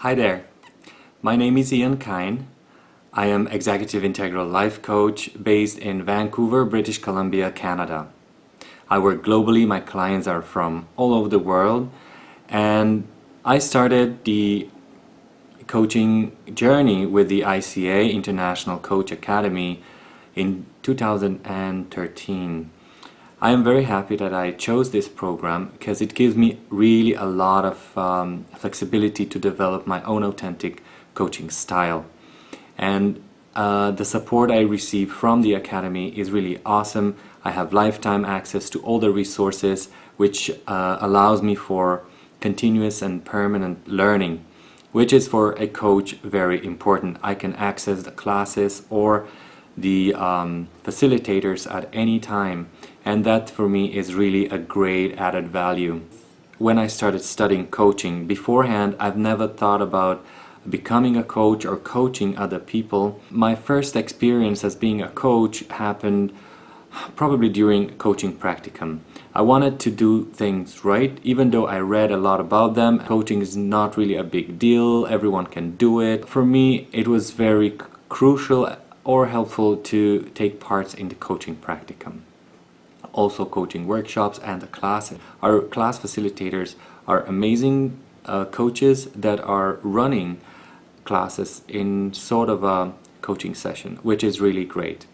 Hi there, my name is Kain. I am Executive Integral Life Coach based in Vancouver, British Columbia, Canada. I work globally, my clients are from all over the world, and I started the coaching journey with the ICA International Coach Academy in 2013. I am very happy that I chose this program because it gives me really a lot of flexibility to develop my own authentic coaching style. And the support I receive from the Academy is really awesome. I have lifetime access to all the resources, which allows me for continuous and permanent learning, which is for a coach very important. I can access the classes or the facilitators at any time, and that for me is really a great added value. When I started studying coaching beforehand, I've never thought about becoming a coach or coaching other people. My first experience as being a coach happened probably during coaching practicum. I wanted to do things right, even though I read a lot about them. Coaching is not really a big deal, everyone can do it. For me, it was very crucial or helpful to take parts in the coaching practicum. Also coaching workshops and the classes. Our class facilitators are amazing coaches that are running classes in sort of a coaching session, which is really great.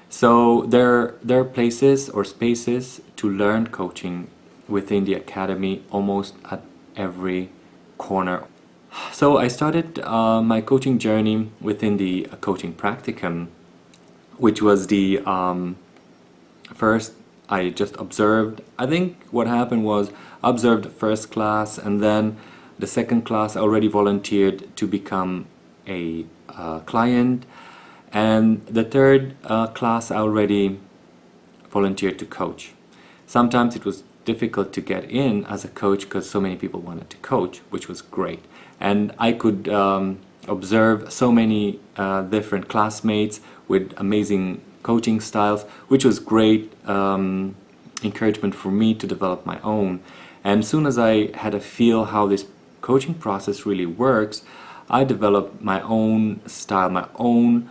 So there are places or spaces to learn coaching within the Academy almost at every corner. So I started my coaching journey within the coaching practicum, which was the first I just observed. I think what happened was I observed the first class, and then the second class I already volunteered to become a client, and the third class I already volunteered to coach. Sometimes it was difficult to get in as a coach because so many people wanted to coach, which was great. And I could observe so many different classmates with amazing coaching styles, which was great encouragement for me to develop my own. And as soon as I had a feel how this coaching process really works, I developed my own style, my own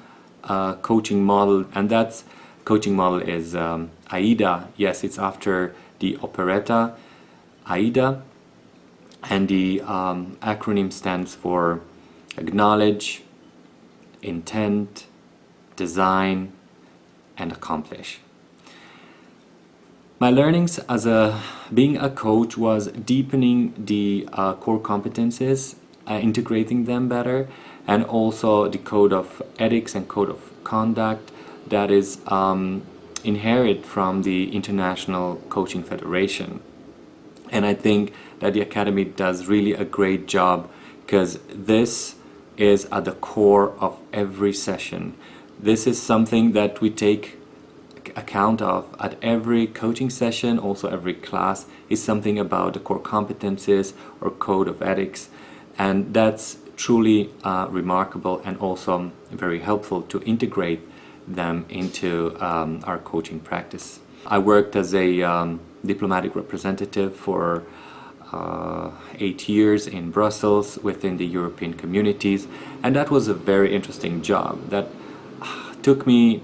coaching model, and that's coaching model is AIDA. Yes, it's after the operetta AIDA, and the acronym stands for acknowledge, intent, design, and accomplish. My learnings as being a coach was deepening the core competences, integrating them better, and also the code of ethics and code of conduct that is inherited from the International Coaching Federation. And I think that the Academy does really a great job because this is at the core of every session. This is something that we take account of at every coaching session, also every class is something about the core competencies or code of ethics, and that's truly remarkable and also very helpful to integrate them into our coaching practice. I worked as a diplomatic representative for 8 years in Brussels within the European communities, and that was a very interesting job that took me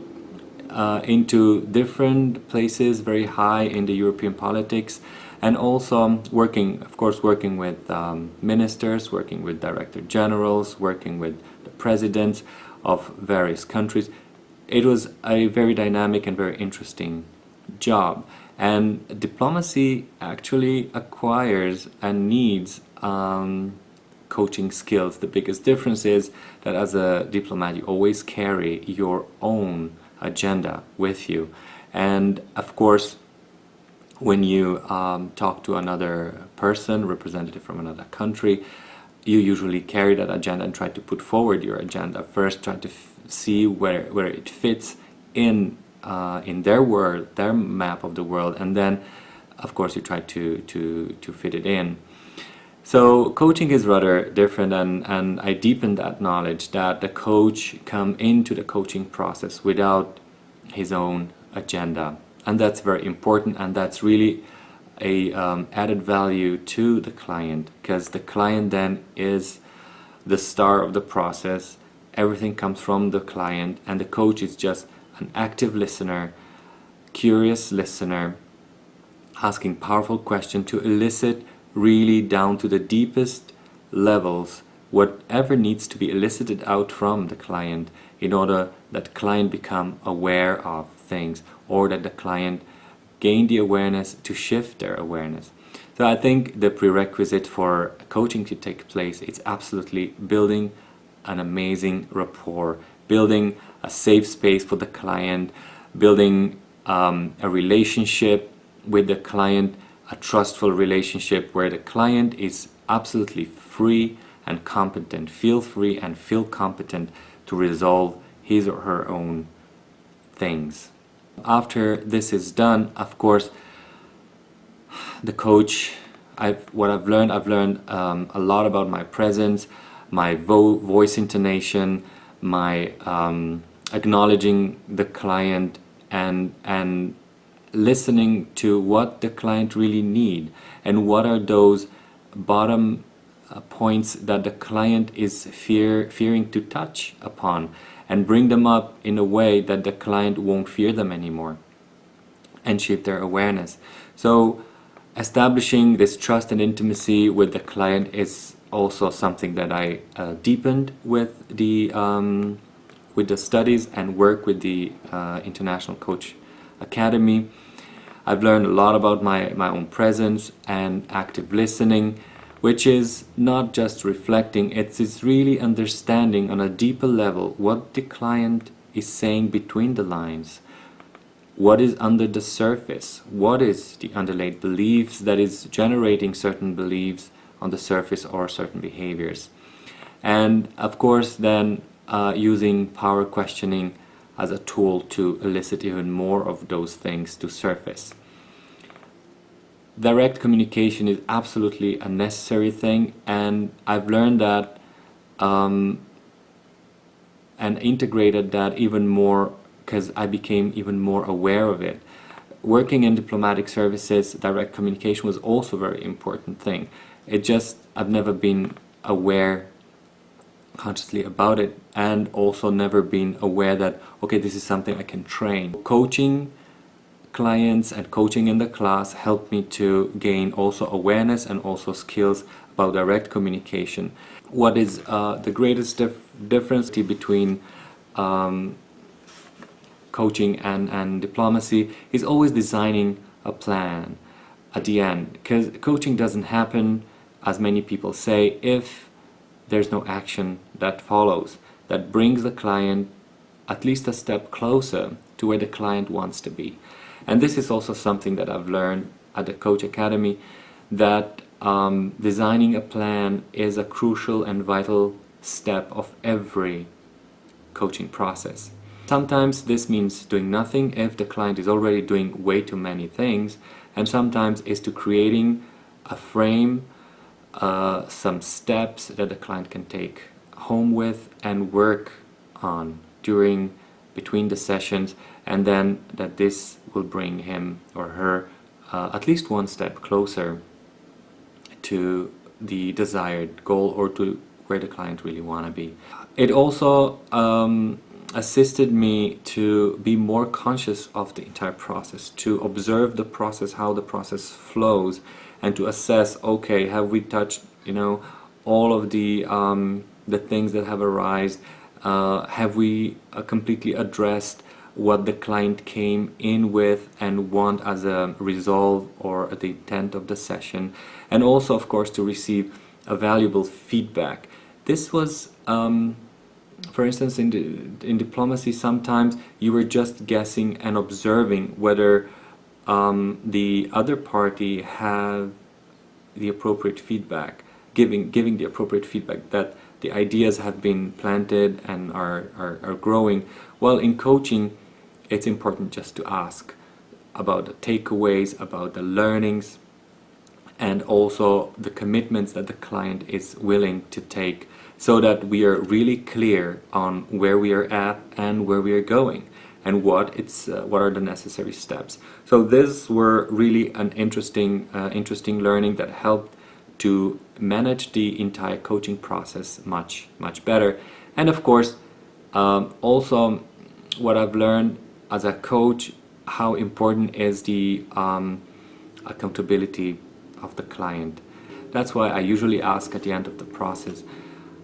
into different places very high in the European politics, and also working with ministers, working with director generals, working with the presidents of various countries. It was a very dynamic and very interesting job, and diplomacy actually acquires and needs coaching skills. The biggest difference is that as a diplomat you always carry your own agenda with you, and of course when you talk to another person, representative from another country, you usually carry that agenda and try to put forward your agenda first, try to see where it fits in their world, their map of the world, and then of course you try to fit it in. So coaching is rather different, and I deepened that knowledge that the coach come into the coaching process without his own agenda, and that's very important, and that's really a added value to the client, because the client then is the star of the process. Everything comes from the client, and the coach is just an active listener, curious listener, asking powerful questions to elicit really down to the deepest levels whatever needs to be elicited out from the client in order that client become aware of things, or that the client gain the awareness to shift their awareness. So I think the prerequisite for coaching to take place is absolutely building an amazing rapport, building a safe space for the client, building a relationship with the client, a trustful relationship where the client is absolutely free and competent, feel free and feel competent to resolve his or her own things. After this is done, of course, the coach, I've learned a lot about my presence, my voice intonation, my acknowledging the client, and listening to what the client really need, and what are those bottom points that the client is fearing to touch upon, and bring them up in a way that the client won't fear them anymore, and shift their awareness. So establishing this trust and intimacy with the client is also something that I deepened with the studies and work with the International Coach Academy. I've learned a lot about my own presence and active listening, which is not just reflecting, it's really understanding on a deeper level what the client is saying between the lines. What is under the surface? What is the underlying beliefs that is generating certain beliefs on the surface, or certain behaviors? And of course then using power questioning as a tool to elicit even more of those things to surface. Direct communication is absolutely a necessary thing, and I've learned that and integrated that even more because I became even more aware of it. Working in diplomatic services, direct communication was also a very important thing. I've never been aware consciously about it, and also never been aware that, okay, this is something I can train. Coaching clients and coaching in the class helped me to gain also awareness and also skills about direct communication. What is the greatest difference between coaching and diplomacy is always designing a plan at the end, because coaching doesn't happen, as many people say, if there's no action that follows that brings the client at least a step closer to where the client wants to be. And this is also something that I've learned at the Coach Academy, that designing a plan is a crucial and vital step of every coaching process. Sometimes this means doing nothing if the client is already doing way too many things, and sometimes is to creating a frame, some steps that the client can take home with and work on between the sessions, and then that this will bring him or her at least one step closer to the desired goal, or to where the client really want to be. It also assisted me to be more conscious of the entire process, to observe the process, how the process flows, and to assess, okay, have we touched, all of the things that have arisen? Have we completely addressed what the client came in with and want as a resolve or the intent of the session? And also, of course, to receive a valuable feedback. This was, for instance, in diplomacy, sometimes you were just guessing and observing whether the other party have the appropriate feedback, giving the appropriate feedback, that the ideas have been planted and are growing. Well, in coaching, it's important just to ask about the takeaways, about the learnings, and also the commitments that the client is willing to take, so that we are really clear on where we are at and where we are going, and what are the necessary steps. So these were really an interesting learning that helped to manage the entire coaching process much better. And of course, also what I've learned as a coach, how important is the accountability of the client. That's why I usually ask at the end of the process,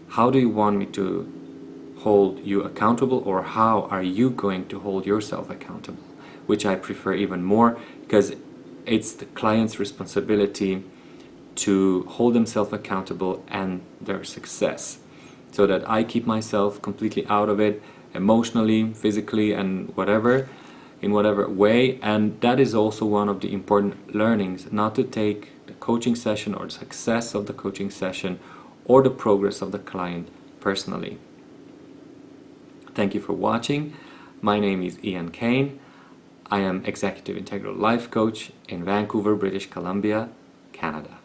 how do you want me to hold you accountable, or how are you going to hold yourself accountable? Which I prefer even more, because it's the client's responsibility to hold themselves accountable and their success, so that I keep myself completely out of it, emotionally, physically, and in whatever way. And that is also one of the important learnings, not to take the coaching session or the success of the coaching session or the progress of the client personally. Thank you for watching. My name is Kain. I am Executive Integral Life Coach in Vancouver, British Columbia, Canada.